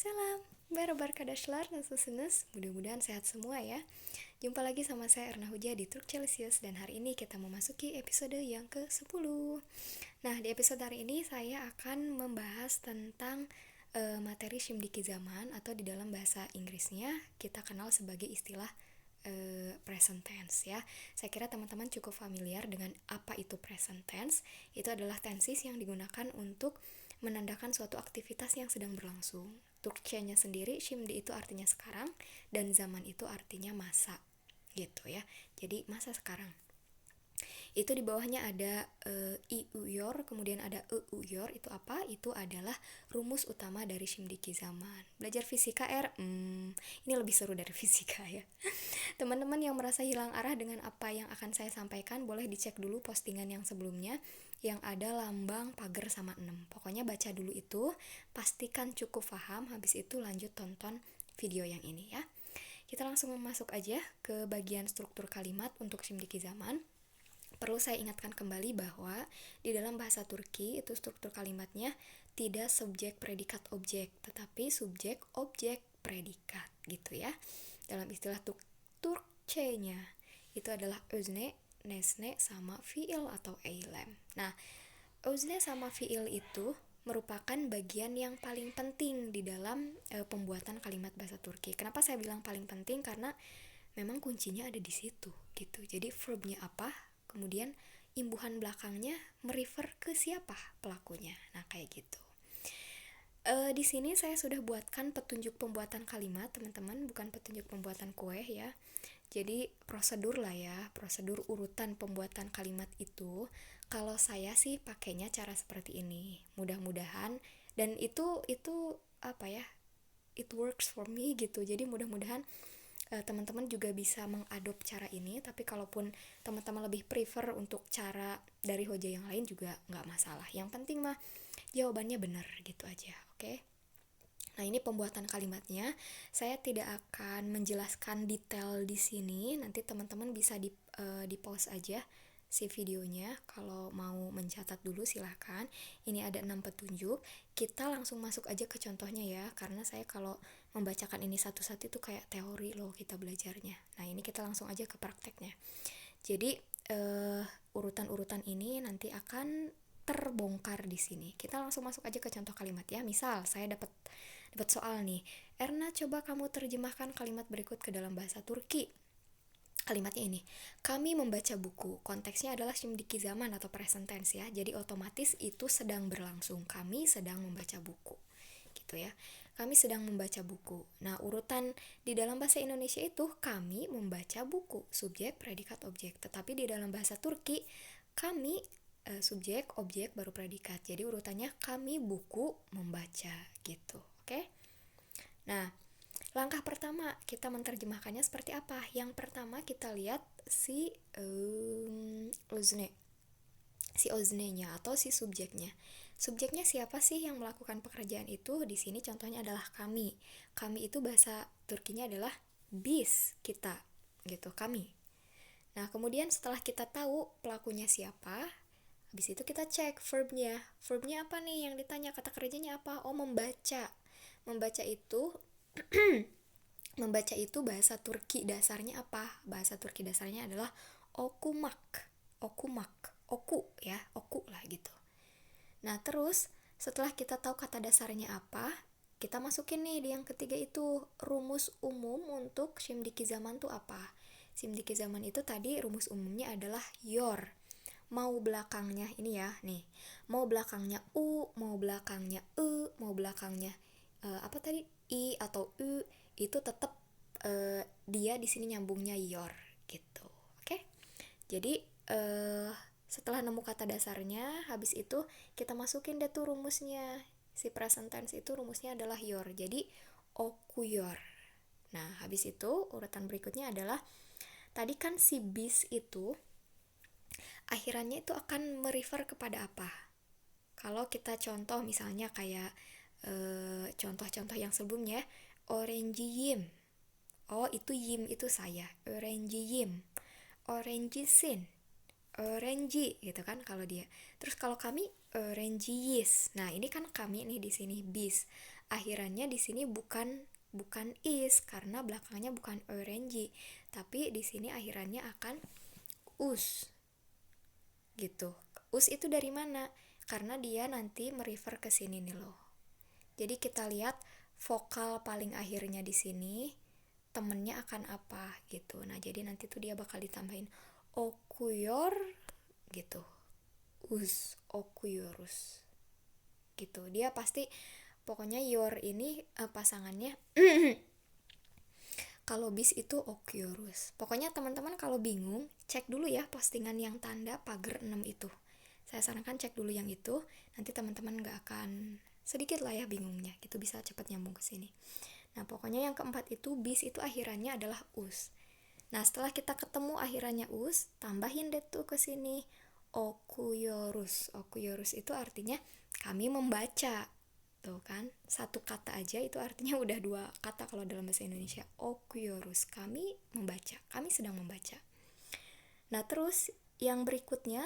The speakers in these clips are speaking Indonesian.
Salam, Barobarkadaşlar, nasılsınız? Mudah-mudahan sehat semua ya. Jumpa lagi sama saya Erna Huja di Truk Celsius dan hari ini kita memasuki episode yang ke-10. Nah, di episode hari ini saya akan membahas tentang materi Shimdiki Zaman atau di dalam bahasa Inggrisnya kita kenal sebagai istilah present tense ya. Saya kira teman-teman cukup familiar dengan apa itu present tense. Itu adalah tenses yang digunakan untuk menandakan suatu aktivitas yang sedang berlangsung. Turkcenya sendiri, şimdi itu artinya sekarang dan zaman itu artinya masa gitu ya. Jadi masa sekarang. Itu di bawahnya ada i uyor, kemudian ada uyor. Itu apa? Itu adalah rumus utama dari Shimdiki Zaman. Belajar fisika ini lebih seru dari fisika ya. Teman-teman yang merasa hilang arah dengan apa yang akan saya sampaikan, boleh dicek dulu postingan yang sebelumnya yang ada lambang pagar sama 6. Pokoknya baca dulu itu, pastikan cukup paham, habis itu lanjut tonton video yang ini ya. Kita langsung masuk aja ke bagian struktur kalimat untuk Shimdiki Zaman. Perlu saya ingatkan kembali bahwa di dalam bahasa Turki itu struktur kalimatnya tidak subjek predikat objek, tetapi subjek objek predikat gitu ya. Dalam istilah Turkcenya itu adalah özne, nesne, sama fiil atau eylem. Nah, özne sama fiil itu merupakan bagian yang paling penting di dalam pembuatan kalimat bahasa Turki. Kenapa saya bilang paling penting? Karena memang kuncinya ada di situ gitu. Jadi verbnya apa, kemudian imbuhan belakangnya merefer ke siapa pelakunya. Nah, kayak gitu. Di sini saya sudah buatkan petunjuk pembuatan kalimat, teman-teman, bukan petunjuk pembuatan kue ya. Jadi prosedur lah ya, prosedur urutan pembuatan kalimat itu. Kalau saya sih pakainya cara seperti ini. Mudah-mudahan dan itu apa ya? It works for me gitu. Jadi mudah-mudahan teman-teman juga bisa mengadop cara ini, tapi kalaupun teman-teman lebih prefer untuk cara dari hoja yang lain juga nggak masalah. Yang penting mah jawabannya benar gitu aja, oke? Nah, ini pembuatan kalimatnya. Saya tidak akan menjelaskan detail di sini. Nanti teman-teman bisa di pause aja si videonya. Kalau mau mencatat dulu silahkan. Ini ada 6 petunjuk. Kita langsung masuk aja ke contohnya ya. Karena saya kalau membacakan ini satu-satu itu kayak teori loh kita belajarnya. Nah, ini kita langsung aja ke prakteknya. Jadi urutan-urutan ini nanti akan terbongkar di sini. Kita langsung masuk aja ke contoh kalimat ya. Misal saya dapat soal nih. Erna, coba kamu terjemahkan kalimat berikut ke dalam bahasa Turki. Kalimatnya ini, kami membaca buku. Konteksnya adalah Shimdiki Zaman atau present tense ya. Jadi otomatis itu sedang berlangsung. Kami sedang membaca buku. Gitu ya. Kami sedang membaca buku. Nah, urutan di dalam bahasa Indonesia itu kami membaca buku, subjek, predikat, objek. Tetapi di dalam bahasa Turki kami subjek, objek, baru predikat. Jadi urutannya kami buku membaca gitu. Oke? Nah, langkah pertama kita menerjemahkannya seperti apa? Yang pertama kita lihat si oznenya atau si subjeknya. Subjeknya siapa sih yang melakukan pekerjaan itu? Di sini contohnya adalah kami. Kami itu bahasa Turkinya adalah biz kita, gitu, kami. Nah, kemudian setelah kita tahu pelakunya siapa, habis itu kita cek verbnya. Verbnya apa nih yang ditanya, kata kerjanya apa? Oh, membaca. Membaca itu membaca itu bahasa Turki dasarnya apa? Bahasa Turki dasarnya adalah okumak. Oku ya, oku lah gitu. Nah, terus setelah kita tahu kata dasarnya apa, kita masukin nih di yang ketiga itu rumus umum untuk Shimdiki Zaman tuh apa? Shimdiki Zaman itu tadi rumus umumnya adalah your. Mau belakangnya ini ya, nih. Mau belakangnya u, mau belakangnya mau belakangnya apa tadi? I atau u, itu tetap dia di sini nyambungnya your gitu. Oke? Jadi setelah nemu kata dasarnya, habis itu kita masukin deh tuh rumusnya. Si present tense itu rumusnya adalah your. Jadi okuyor. Nah, habis itu urutan berikutnya adalah tadi kan si bis itu akhirannya itu akan merefer kepada apa? Kalau kita contoh misalnya kayak contoh-contoh yang sebelumnya, orange yim. Oh, itu yim itu saya. Orange yim. Orange sin. Orange gitu kan kalau dia. Terus kalau kami orange yes. Nah, ini kan kami nih di sini bis. akhirannya di sini bukan is, karena belakangnya bukan orange, tapi di sini akhirannya akan us gitu. Us itu dari mana? Karena dia nanti merefer ke sini nih loh. Jadi kita lihat vokal paling akhirnya di sini temennya akan apa gitu. Nah, jadi nanti tuh dia bakal ditambahin okuyor gitu. Okuyorus. Gitu. Dia pasti pokoknya yor ini pasangannya kalau bis itu okuyorus. Pokoknya teman-teman kalau bingung, cek dulu ya postingan yang tanda pagar 6 itu. Saya sarankan cek dulu yang itu, nanti teman-teman gak akan sedikit lah ya bingungnya, gitu bisa cepat nyambung ke sini. Nah, pokoknya yang keempat itu bis itu akhirannya adalah us. Nah, setelah kita ketemu akhirannya us, tambahin deh tuh ke sini okuyorus. Okuyorus itu artinya kami membaca. Tuh kan, satu kata aja itu artinya udah 2 kata kalau dalam bahasa Indonesia. Okuyorus, kami membaca, kami sedang membaca. Nah, terus yang berikutnya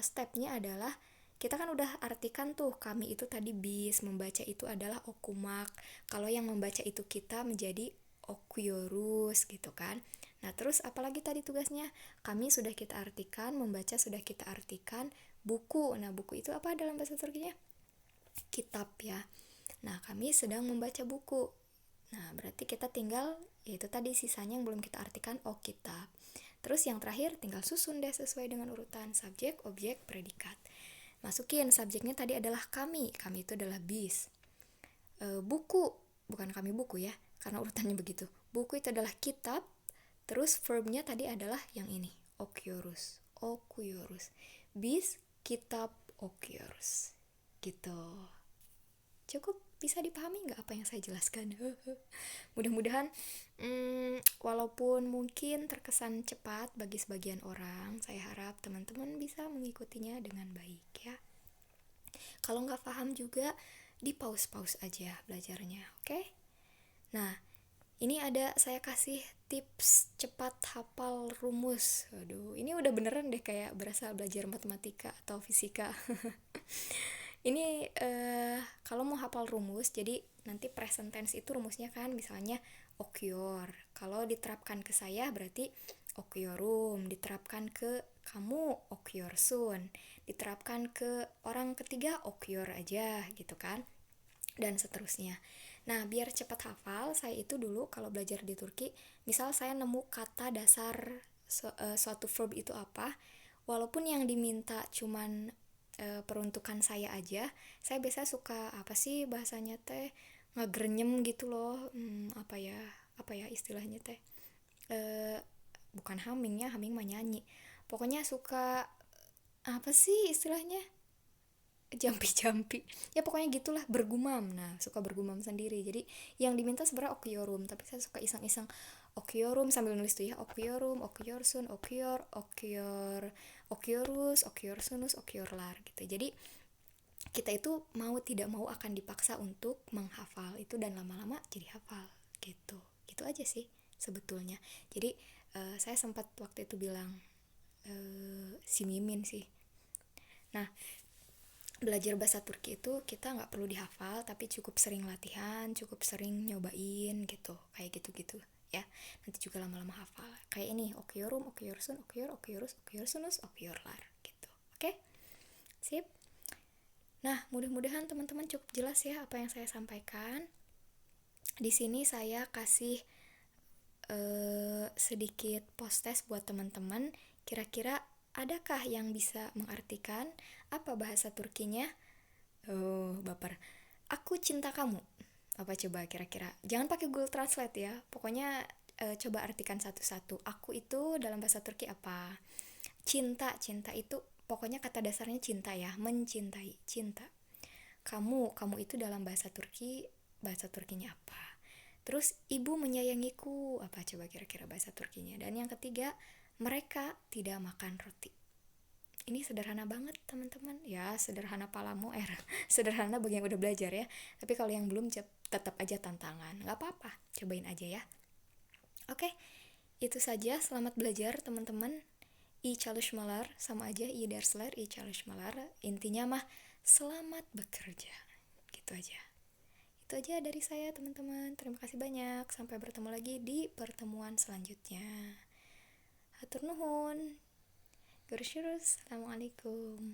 stepnya adalah kita kan udah artikan tuh kami itu tadi bis, membaca itu adalah okumak. Kalau yang membaca itu kita menjadi okuyorus gitu kan. Nah, terus apalagi tadi tugasnya? Kami sudah kita artikan, membaca sudah kita artikan, buku. Nah, buku itu apa dalam bahasa Turkinya? Kitab ya. Nah, kami sedang membaca buku. Nah, berarti kita tinggal yaitu tadi sisanya yang belum kita artikan kitab. Terus yang terakhir tinggal susun deh sesuai dengan urutan subjek, objek, predikat. Masukin subjeknya tadi adalah kami itu adalah bis. Buku, bukan kami buku ya, karena urutannya begitu. Buku itu adalah kitab, terus verbnya tadi adalah yang ini, okuyorus. Bis, kitab, okuyorus. Gitu. Cukup bisa dipahami nggak apa yang saya jelaskan? Mudah-mudahan walaupun mungkin terkesan cepat bagi sebagian orang, saya harap teman-teman bisa mengikutinya dengan baik ya. Kalau nggak paham juga di pause aja belajarnya, oke? Nah, ini ada saya kasih tips cepat hafal rumus. Waduh, ini udah beneran deh kayak berasa belajar matematika atau fisika. Ini kalau mau hafal rumus, jadi nanti present tense itu rumusnya kan misalnya okuyor. Kalau diterapkan ke saya berarti okuyorum, diterapkan ke kamu okuyorsun, diterapkan ke orang ketiga okuyor aja gitu kan. Dan seterusnya. Nah, biar cepat hafal, saya itu dulu kalau belajar di Turki, misal saya nemu kata dasar suatu verb itu apa, walaupun yang diminta cuman peruntukan saya aja, saya biasa suka apa sih bahasanya teh ngegrenyem gitu loh. Apa ya istilahnya teh, bukan humming ya, humming mah nyanyi, pokoknya suka apa sih istilahnya, jampi ya pokoknya gitulah, bergumam. Nah, suka bergumam sendiri, jadi yang diminta sebenarnya okuyorum, tapi saya suka iseng-iseng okuyorum sambil nulis tuh ya, okuyorum, okuyorsun, okuyorus, okuyorsunus, okuyorlar gitu. Jadi kita itu mau tidak mau akan dipaksa untuk menghafal itu, dan lama-lama jadi hafal gitu. Gitu aja sih sebetulnya. Jadi saya sempat waktu itu bilang si Mimin sih. Nah, belajar bahasa Turki itu kita nggak perlu dihafal, tapi cukup sering latihan, cukup sering nyobain gitu, kayak gitu-gitu ya. Nanti juga lama-lama hafal. Kayak ini, okuyorum, okuyorsun, okuyorus, okuyorsunus, okuyorlar gitu. Oke? Sip. Nah, mudah-mudahan teman-teman cukup jelas ya apa yang saya sampaikan. Di sini saya kasih sedikit post test buat teman-teman. Kira-kira adakah yang bisa mengartikan apa bahasa Turkinya? Baper. Aku cinta kamu. Apa coba kira-kira? Jangan pakai Google Translate ya. Pokoknya coba artikan satu-satu. Aku itu dalam bahasa Turki apa? Cinta itu pokoknya kata dasarnya cinta ya, mencintai, cinta. Kamu itu dalam bahasa Turkinya apa? Terus ibu menyayangiku, apa coba kira-kira bahasa Turkinya? Dan yang ketiga, mereka tidak makan roti. Ini sederhana banget teman-teman ya, sederhana palamu sederhana bagi yang udah belajar ya, tapi kalau yang belum tetap aja tantangan, nggak apa-apa, cobain aja ya. Oke, itu saja, selamat belajar teman-teman. I çalışmalar, sama aja i dersler, i çalışmalar, intinya mah selamat bekerja, gitu aja. Itu aja dari saya teman-teman. Terima kasih banyak. Sampai bertemu lagi di pertemuan selanjutnya. Hatur nuhun. Assalamualaikum.